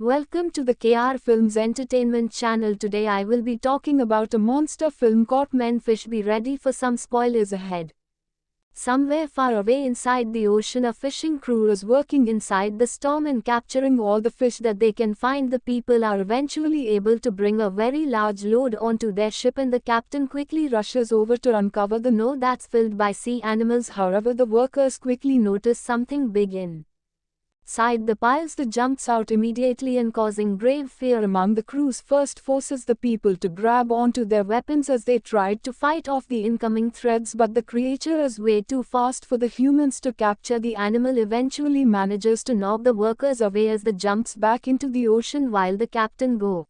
Welcome to the K.R Films entertainment channel. Today I will be talking about a monster film caught men fish. Be ready for some spoilers ahead. Somewhere far away inside the ocean, a fishing crew is working inside the storm and capturing all the fish that they can find. The people are eventually able to bring a very large load onto their ship, and the captain quickly rushes over to uncover the load that's filled by sea animals. However, the workers quickly notice something big inside the piles that jumps out immediately and causing grave fear among the crews. First forces the people to grab onto their weapons as they tried to fight off the incoming threats, but the creature is way too fast for the humans to capture. The animal eventually manages to knock the workers away as the jumps back into the ocean while the captain goes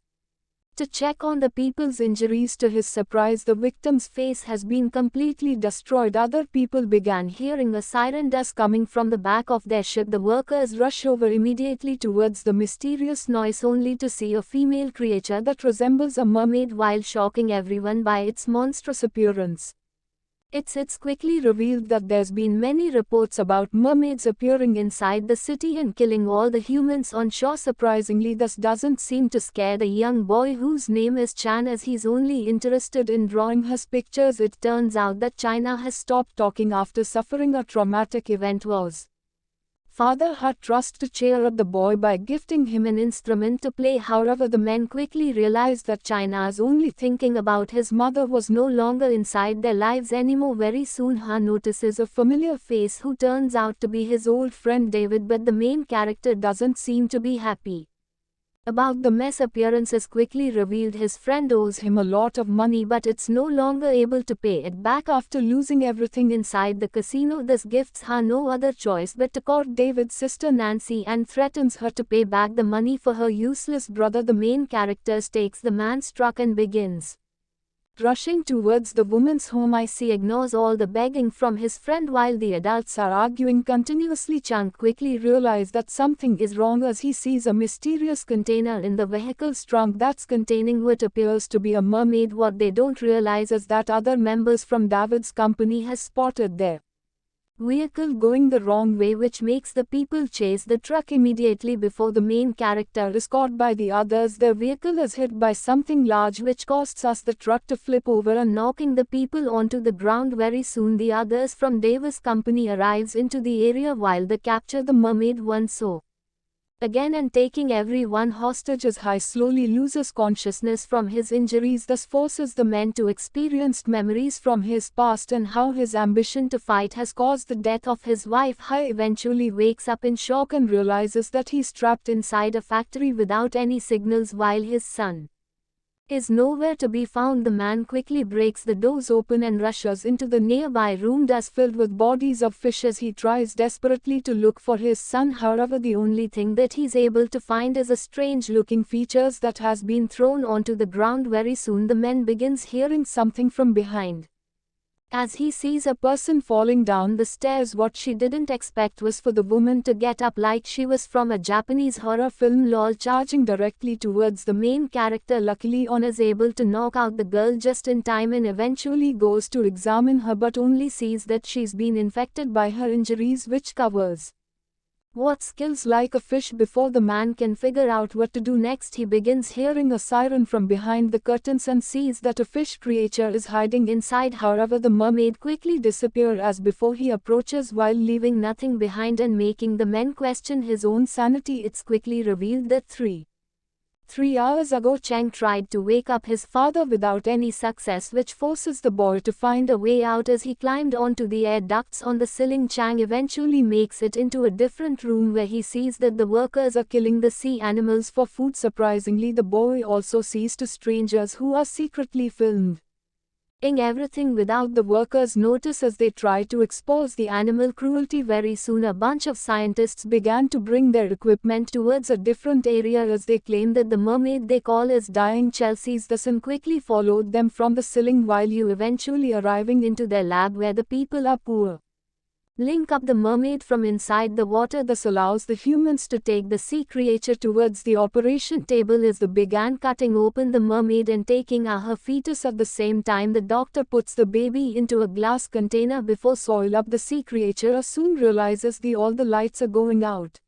to check on the people's injuries. To his surprise, the victim's face has been completely destroyed. Other people began hearing a siren dust coming from the back of their ship. The workers rush over immediately towards the mysterious noise, only to see a female creature that resembles a mermaid while shocking everyone by its monstrous appearance. It's quickly revealed that there's been many reports about mermaids appearing inside the city and killing all the humans on shore. Surprisingly, this doesn't seem to scare the young boy whose name is Chan, as he's only interested in drawing his pictures. It turns out that China has stopped talking after suffering a traumatic event. Was father had trust to cheer up the boy by gifting him an instrument to play. However, the men quickly realized that China's only thinking about his mother was no longer inside their lives anymore. Very soon, Ha notices a familiar face who turns out to be his old friend David, but the main character doesn't seem to be happy about the mess. Appearance is quickly revealed. His friend owes him a lot of money, but it's no longer able to pay it back after losing everything inside the casino. This gives her no other choice but to call David's sister Nancy and threatens her to pay back the money for her useless brother. The main character takes the man's truck and begins rushing towards the woman's home. He ignores all the begging from his friend while the adults are arguing continuously. Chunk quickly realizes that something is wrong as he sees a mysterious container in the vehicle's trunk that's containing what appears to be a mermaid. What they don't realize is that other members from David's company has spotted their vehicle going the wrong way, which makes the people chase the truck immediately. Before the main character is caught by the others, their vehicle is hit by something large, which causes the truck to flip over and knocking the people onto the ground. Very soon the others from Davis' company arrives into the area while they capture the mermaid once again and taking everyone hostage as Hai slowly loses consciousness from his injuries. Thus forces the men to experience memories from his past and how his ambition to fight has caused the death of his wife. Hai eventually wakes up in shock and realizes that he's trapped inside a factory without any signals while his son is nowhere to be found. The man quickly breaks the doors open and rushes into the nearby room that's filled with bodies of fish as he tries desperately to look for his son. However, the only thing that he's able to find is a strange looking features that has been thrown onto the ground. Very soon the man begins hearing something from behind as he sees a person falling down the stairs. What she didn't expect was for the woman to get up like she was from a Japanese horror film. Lol, charging directly towards the main character. Luckily, On is able to knock out the girl just in time and eventually goes to examine her, but only sees that she's been infected by her injuries, which covers what skills like a fish. Before the man can figure out what to do next, he begins hearing a siren from behind the curtains and sees that a fish creature is hiding inside. However, the mermaid quickly disappears as before he approaches while leaving nothing behind and making the men question his own sanity. It's quickly revealed that 3 hours ago Chang tried to wake up his father without any success, which forces the boy to find a way out as he climbed onto the air ducts on the ceiling. Chang eventually makes it into a different room where he sees that the workers are killing the sea animals for food. Surprisingly, the boy also sees two strangers who are secretly filming everything without the workers' notice as they try to expose the animal cruelty. Very soon a bunch of scientists began to bring their equipment towards a different area as they claim that the mermaid they call is dying. Chelsea's the sun quickly followed them from the ceiling while you eventually arriving into their lab where the people are poor. Link up the mermaid from inside the water. This allows the humans to take the sea creature towards the operation table as they began cutting open the mermaid and taking out her fetus. At the same time, the doctor puts the baby into a glass container before soil up the sea creature. Soon realizes all the lights are going out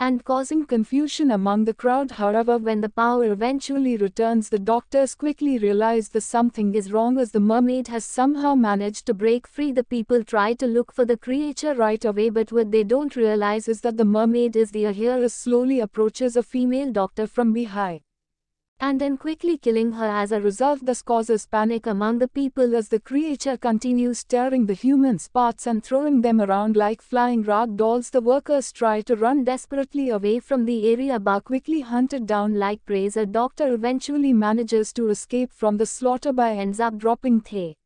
and causing confusion among the crowd. However, when the power eventually returns, the doctors quickly realize that something is wrong as the mermaid has somehow managed to break free. The people try to look for the creature right away, but what they don't realize is that the mermaid is there here as slowly approaches a female doctor from behind, and then quickly killing her. As a result, this causes panic among the people as the creature continues tearing the humans' parts and throwing them around like flying rag dolls. The workers try to run desperately away from the area but quickly hunted down like prey. A doctor eventually manages to escape from the slaughter but ends up dropping the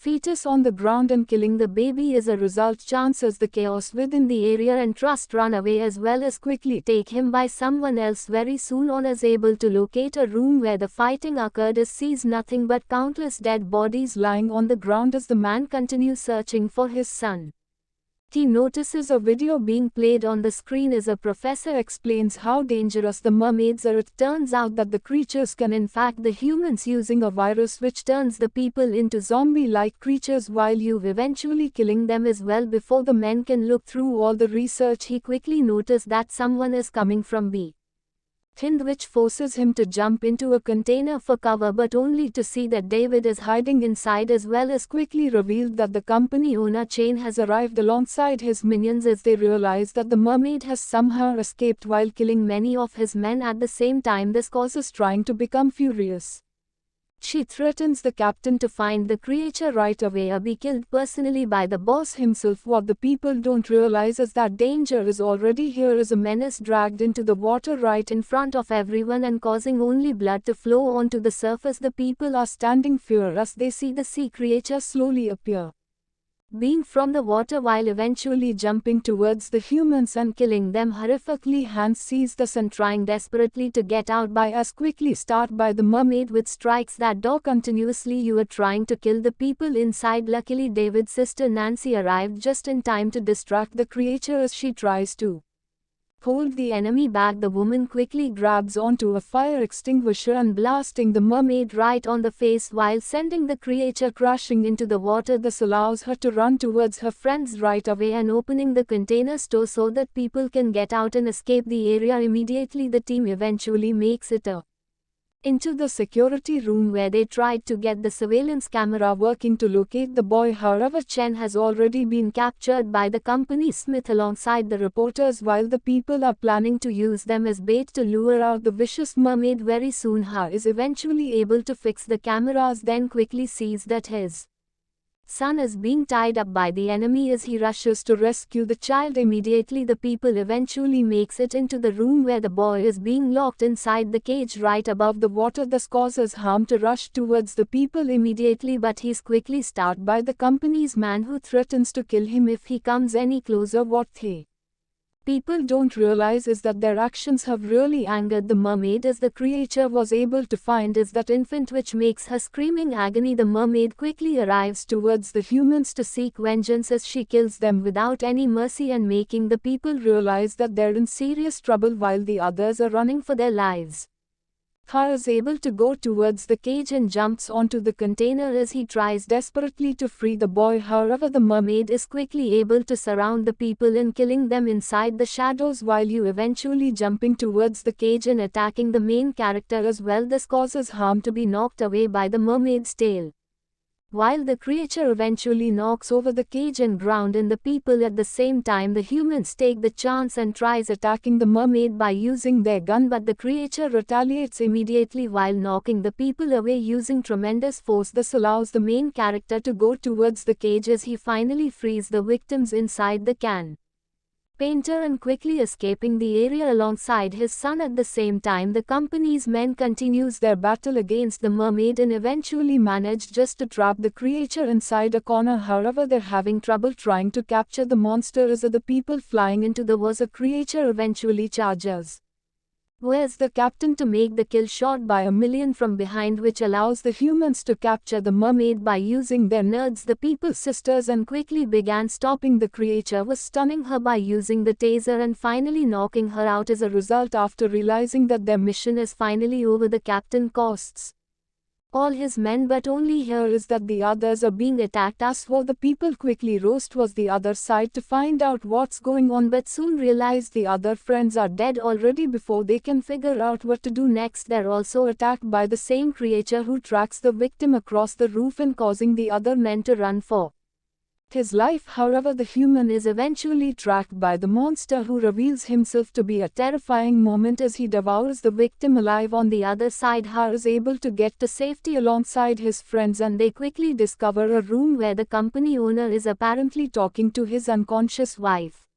fetus on the ground and killing the baby. As a result, chances the chaos within the area and trust run away as well as quickly take him by someone else. Very soon on is able to locate a room where the fighting occurred as sees nothing but countless dead bodies lying on the ground as the man continues searching for his son. He notices a video being played on the screen as a professor explains how dangerous the mermaids are. It turns out that the creatures can infect the humans using a virus which turns the people into zombie-like creatures while you eventually killing them as well. Before the men can look through all the research, he quickly notices that someone is coming from behind, which forces him to jump into a container for cover, but only to see that David is hiding inside, as well as quickly revealed that the company owner Chain has arrived alongside his minions as they realize that the mermaid has somehow escaped while killing many of his men at the same time. This causes Trying to become furious. She threatens the captain to find the creature right away or be killed personally by the boss himself. What the people don't realize is that danger is already here as a menace dragged into the water right in front of everyone and causing only blood to flow onto the surface. The people are standing fear as they see the sea creature slowly appear, being from the water while eventually jumping towards the humans and killing them horrifically. Hans sees this and trying desperately to get out by as quickly start by the mermaid which strikes that door continuously. You are trying to kill the people inside. Luckily, David's sister Nancy arrived just in time to distract the creature as she tries to hold the enemy back. The woman quickly grabs onto a fire extinguisher and blasting the mermaid right on the face while sending the creature crashing into the water. This allows her to run towards her friends right away and opening the container store so that people can get out and escape the area immediately. The team eventually makes it into the security room where they tried to get the surveillance camera working to locate the boy. However, Chen has already been captured by the company Smith alongside the reporters while the people are planning to use them as bait to lure out the vicious mermaid. Very soon Ha is eventually able to fix the cameras, then quickly sees that his son is being tied up by the enemy as he rushes to rescue the child. Immediately the people eventually makes it into the room where the boy is being locked inside the cage right above the water. This causes harm to rush towards the people immediately, but he's quickly stopped by the company's man who threatens to kill him if he comes any closer. What the people don't realize is that their actions have really angered the mermaid as the creature was able to find is that infant which makes her screaming agony. The mermaid quickly arrives towards the humans to seek vengeance as she kills them without any mercy and making the people realize that they're in serious trouble while the others are running for their lives. Ha is able to go towards the cage and jumps onto the container as he tries desperately to free the boy. However, the mermaid is quickly able to surround the people and killing them inside the shadows while you eventually jumping towards the cage and attacking the main character as well. This causes harm to be knocked away by the mermaid's tail, while the creature eventually knocks over the cage and ground in the people. At the same time, the humans take the chance and tries attacking the mermaid by using their gun, but the creature retaliates immediately while knocking the people away using tremendous force. This allows the main character to go towards the cage as he finally frees the victims inside the can painter and quickly escaping the area alongside his son. At the same time, the company's men continues their battle against the mermaid and eventually manage just to trap the creature inside a corner. However, they're having trouble trying to capture the monster as the people flying into the was a creature eventually charges. Where's the captain to make the kill shot by a million from behind, which allows the humans to capture the mermaid by using their nerds. The people's sisters and quickly began stopping the creature was stunning her by using the taser and finally knocking her out. As a result, after realizing that their mission is finally over, the captain costs all his men, but only here is that the others are being attacked. As for the people, quickly rose towards the other side to find out what's going on, but soon realize the other friends are dead already. Before they can figure out what to do next, they're also attacked by the same creature who tracks the victim across the roof and causing the other men to run for his life. However, the human is eventually tracked by the monster, who reveals himself to be a terrifying moment as he devours the victim alive. On the other side, Har is able to get to safety alongside his friends, and they quickly discover a room where the company owner is apparently talking to his unconscious wife.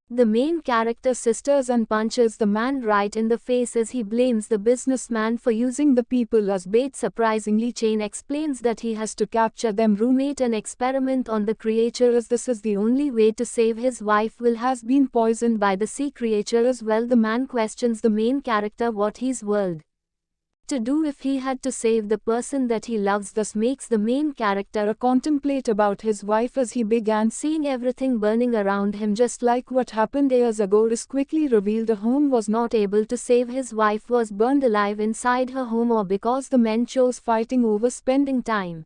The main character sisters and punches the man right in the face as he blames the businessman for using the people as bait. Surprisingly, Chain explains that he has to capture them roommate and experiment on the creature, as this is the only way to save his wife. Will has been poisoned by the sea creature as well. The man questions the main character what he's world to do if he had to save the person that he loves. Thus makes the main character contemplate about his wife as he began seeing everything burning around him, just like what happened years ago. Is quickly revealed the home was not able to save his wife, was burned alive inside her home, or because the men chose fighting over spending time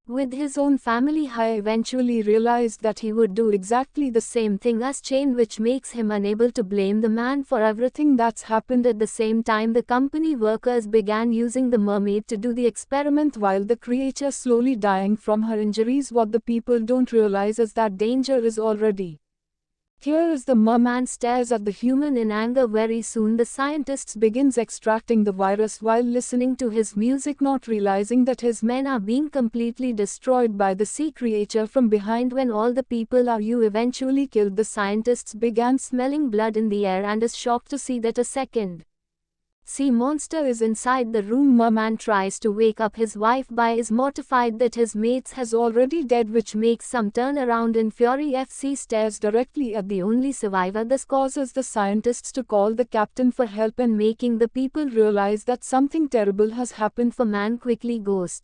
with his own family. Hai eventually realized that he would do exactly the same thing as Chain, which makes him unable to blame the man for everything that's happened. At the same time, the company workers began using the mermaid to do the experiment while the creature slowly dying from her injuries. What the people don't realize is that danger is already here as the merman stares at the human in anger. Very soon the scientists begins extracting the virus while listening to his music, not realizing that his men are being completely destroyed by the sea creature from behind. When all the people are eventually killed, the scientists began smelling blood in the air and is shocked to see that a second sea monster is inside the room. Merman tries to wake up his wife but is mortified that his mates has already dead, which makes some turn around in fury. FC stares directly at the only survivor. This causes the scientists to call the captain for help and making the people realize that something terrible has happened. For man quickly goes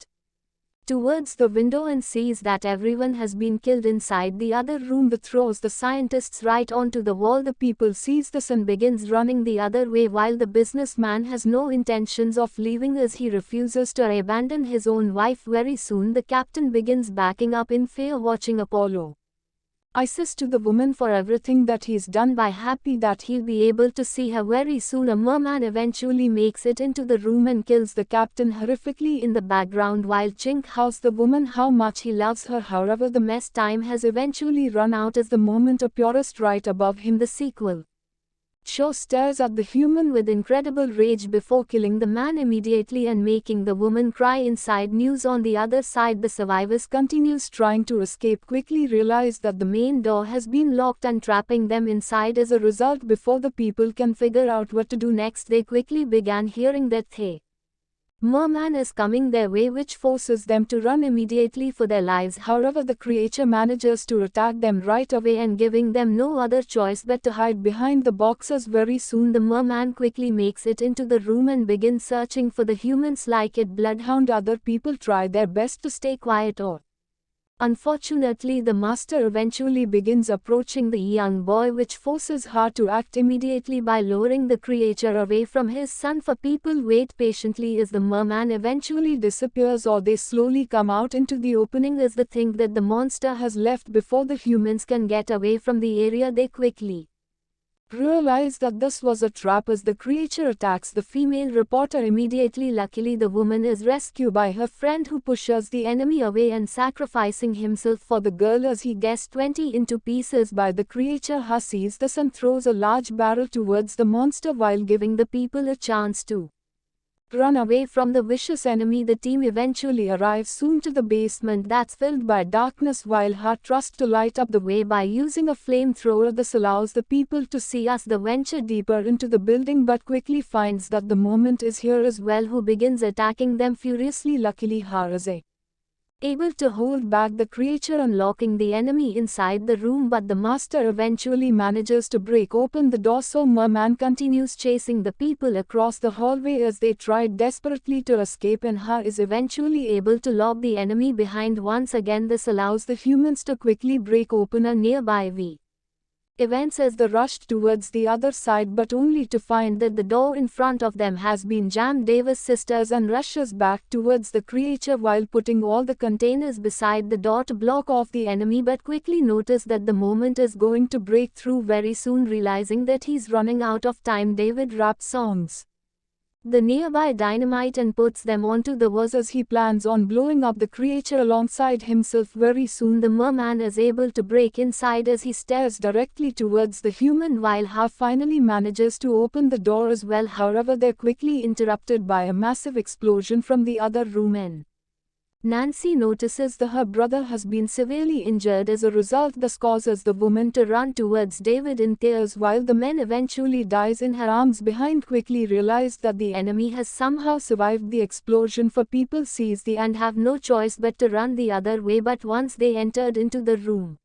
towards the window and sees that everyone has been killed inside the other room. That throws the scientists right onto the wall. The people sees this and begins running the other way, while the businessman has no intentions of leaving as he refuses to abandon his own wife. Very soon the captain begins backing up in fear, watching Apollo ISIS to the woman for everything that he's done, by happy that he'll be able to see her very soon. A merman eventually makes it into the room and kills the captain horrifically in the background while Chink hows the woman how much he loves her. However, the mess time has eventually run out as the moment appears right above him. The sequel show stares at the human with incredible rage before killing the man immediately and making the woman cry inside. News on the other side, the survivors continues trying to escape, quickly realize that the main door has been locked and trapping them inside. As a result, before the people can figure out what to do next, they quickly began hearing that the merman is coming their way, which forces them to run immediately for their lives. However, the creature manages to attack them right away and giving them no other choice but to hide behind the boxes. Very soon the merman quickly makes it into the room and begins searching for the humans like a bloodhound. Other people try their best to stay quiet, or unfortunately the master eventually begins approaching the young boy, which forces her to act immediately by luring the creature away from his son. For people wait patiently as the merman eventually disappears, or they slowly come out into the opening as they think that the monster has left before the humans can get away from the area. They quickly realize that this was a trap as the creature attacks the female reporter immediately. Luckily, the woman is rescued by her friend, who pushes the enemy away and sacrificing himself for the girl as he gets 20 into pieces by the creature. Her sees this and throws a large barrel towards the monster while giving the people a chance to run away from the vicious enemy. The team eventually arrives soon to the basement that's filled by darkness, while her trusts to light up the way by using a flamethrower. This allows the people to see as they venture deeper into the building, but quickly finds that the moment is here as well, who begins attacking them furiously. Luckily, her is able to hold back the creature, unlocking the enemy inside the room, but the master eventually manages to break open the door. So merman continues chasing the people across the hallway as they tried desperately to escape, and Har is eventually able to lock the enemy behind once again. This allows the humans to quickly break open a nearby events as they rushed towards the other side, but only to find that the door in front of them has been jammed. Davis sisters and rushes back towards the creature while putting all the containers beside the door to block off the enemy, but quickly notice that the moment is going to break through very soon. Realizing that he's running out of time, David raps songs the nearby dynamite and puts them onto the vase as he plans on blowing up the creature alongside himself. Very soon the merman is able to break inside as he stares directly towards the human, while Half finally manages to open the door as well. However, they're quickly interrupted by a massive explosion from the other room in. Nancy notices that her brother has been severely injured. As a result, this causes the woman to run towards David in tears, while the man eventually dies in her arms behind. Quickly realized that the enemy has somehow survived the explosion, for people sees the and have no choice but to run the other way. But once they entered into the room,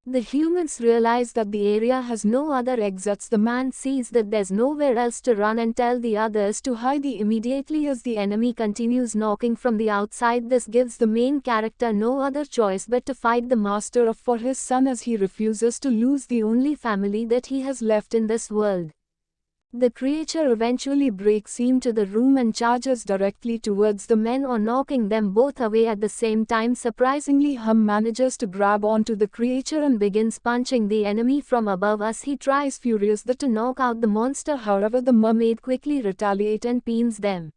the humans realize that the area has no other exits. The man sees that there's nowhere else to run and tell the others to hide immediately as the enemy continues knocking from the outside. This gives the main character no other choice but to fight the master for his son, as he refuses to lose the only family that he has left in this world. The creature eventually breaks into the room and charges directly towards the men, or knocking them both away at the same time. Surprisingly, Hum manages to grab onto the creature and begins punching the enemy from above as he tries furiously to knock out the monster. However, the mermaid quickly retaliates and pins them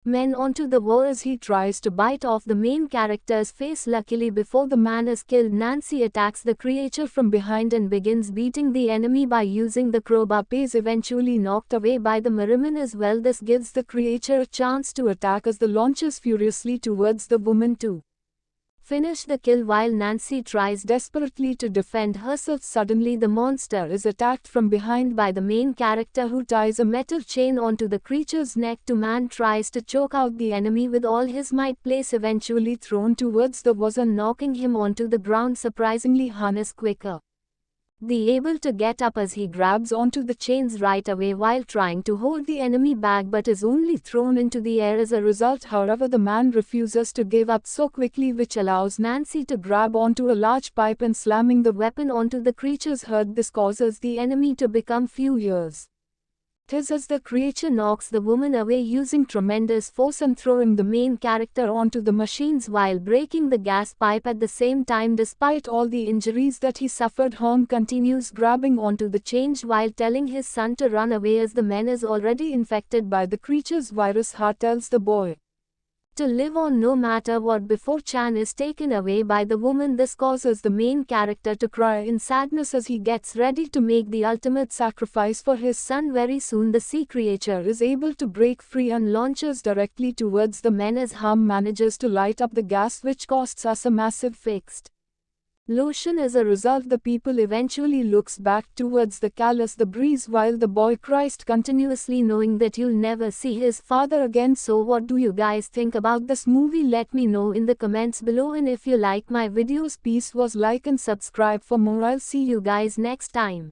men onto the wall as he tries to bite off the main character's face. Luckily, before the man is killed, Nancy attacks the creature from behind and begins beating the enemy by using the crowbar. Is eventually knocked away by the merman as well. This gives the creature a chance to attack as the launches furiously towards the woman to finish the kill, while Nancy tries desperately to defend herself. Suddenly the monster is attacked from behind by the main character, who ties a metal chain onto the creature's neck. The man tries to choke out the enemy with all his might. Place eventually thrown towards the vase and knocking him onto the ground. Surprisingly, Han is quicker able to get up as he grabs onto the chains right away while trying to hold the enemy back, but is only thrown into the air as a result. However, the man refuses to give up so quickly, which allows Nancy to grab onto a large pipe and slamming the weapon onto the creature's head. This causes the enemy to become furious. Tis as the creature knocks the woman away using tremendous force and throwing the main character onto the machines while breaking the gas pipe at the same time. Despite all the injuries that he suffered, Han continues grabbing onto the chains while telling his son to run away as the man is already infected by the creature's virus. Ha tells the boy to live on no matter what before Chan is taken away by the woman. This causes the main character to cry in sadness as he gets ready to make the ultimate sacrifice for his son. Very soon the sea creature is able to break free and launches directly towards the men as Hum manages to light up the gas, which costs us a massive fixed lotion. As a result, the people eventually looks back towards the callous the breeze, while the boy cries continuously, knowing that you'll never see his father again. So what do you guys think about this movie? Let me know in the comments below, and if you like my videos, please like and subscribe for more. I'll see you guys next time.